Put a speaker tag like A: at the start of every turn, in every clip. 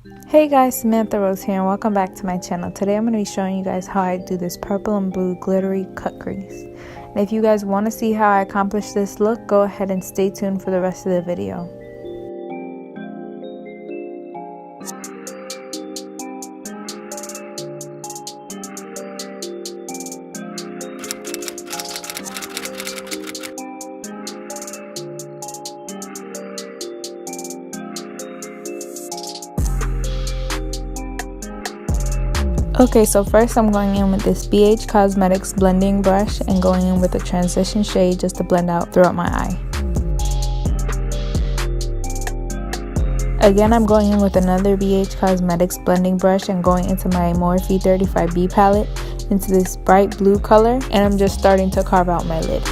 A: Hey guys, Samantha Rose here and welcome back to my channel. Today I'm going to be showing you guys how I do this purple and blue glittery cut crease. And if you guys want to see how I accomplish this look, go ahead and stay tuned for the rest of the video. Okay, so first I'm going in with this BH Cosmetics blending brush and going in with a transition shade just to blend out throughout my eye. Again, I'm going in with another BH Cosmetics blending brush and going into my Morphe 35B palette into this bright blue color, and I'm just starting to carve out my lid.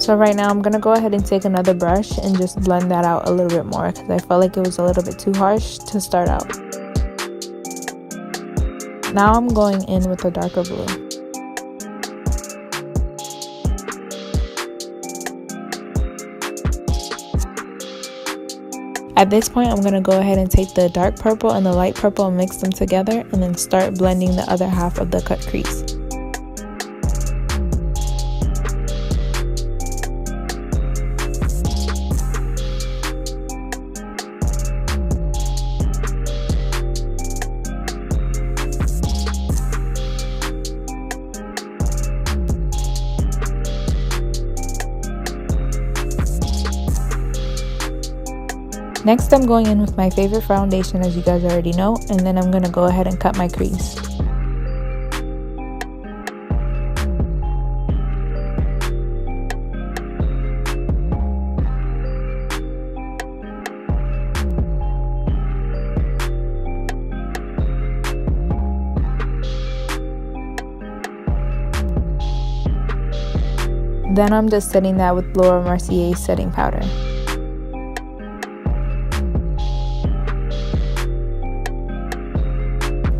A: So right now I'm going to go ahead and take another brush and just blend that out a little bit more because I felt like it was a little bit too harsh to start out. Now I'm going in with a darker blue. At this point I'm going to go ahead and take the dark purple and the light purple and mix them together and then start blending the other half of the cut crease. Next, I'm going in with my favorite foundation, as you guys already know, and then I'm going to go ahead and cut my crease. Then I'm just setting that with Laura Mercier's setting powder.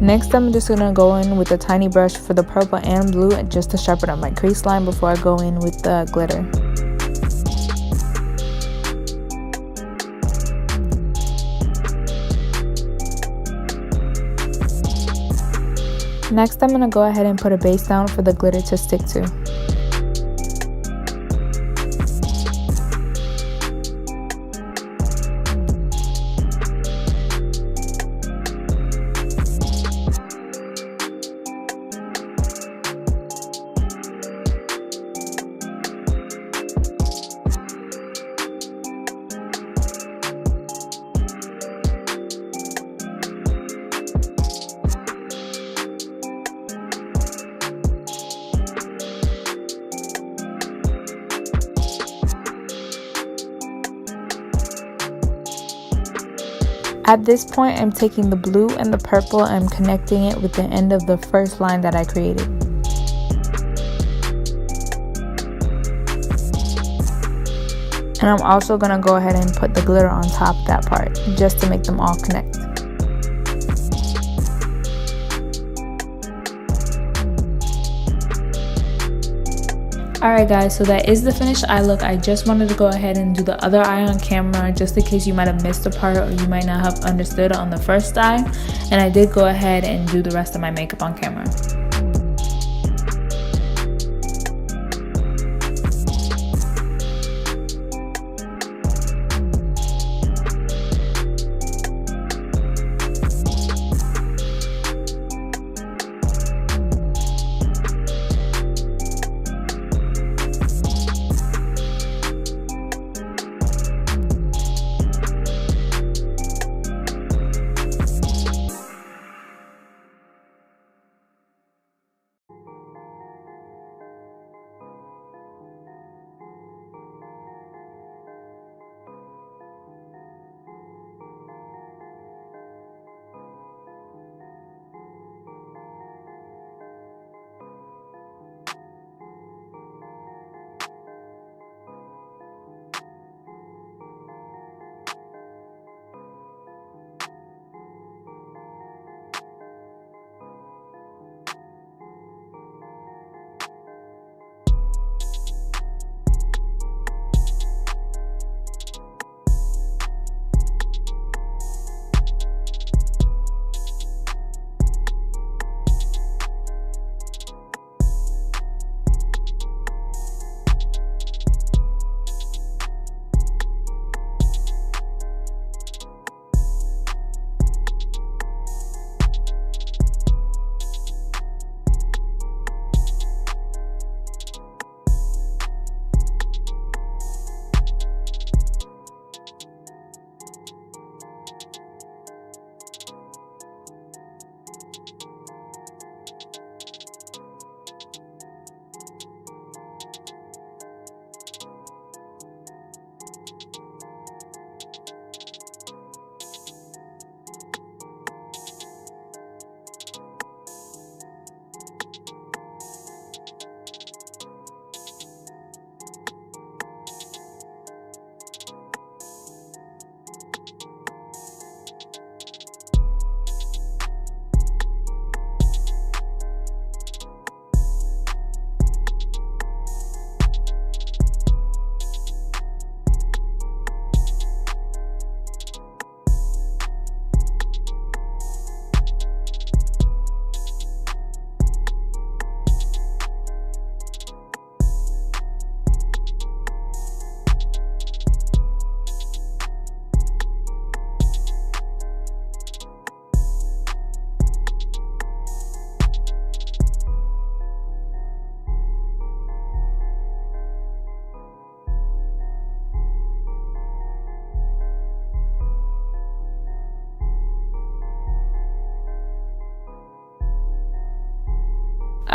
A: Next, I'm just going to go in with a tiny brush for the purple and blue just to sharpen up my crease line before I go in with the glitter. Next, I'm going to go ahead and put a base down for the glitter to stick to. At this point, I'm taking the blue and the purple and I'm connecting it with the end of the first line that I created. And I'm also going to go ahead and put the glitter on top of that part just to make them all connect. Alright guys, so that is the finished eye look. I just wanted to go ahead and do the other eye on camera just in case you might have missed a part or you might not have understood on the first eye. And I did go ahead and do the rest of my makeup on camera.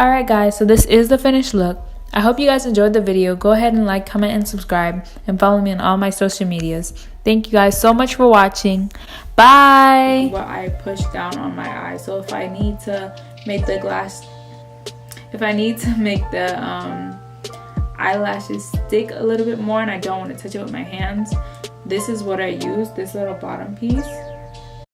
A: Alright guys, so this is the finished look. I hope you guys enjoyed the video. Go ahead and like, comment, and subscribe, and follow me on all my social medias. Thank you guys so much for watching. Bye! What I push down on my eye. So if I need to make the eyelashes stick a little bit more and I don't want to touch it with my hands, this is what I use, this little bottom piece.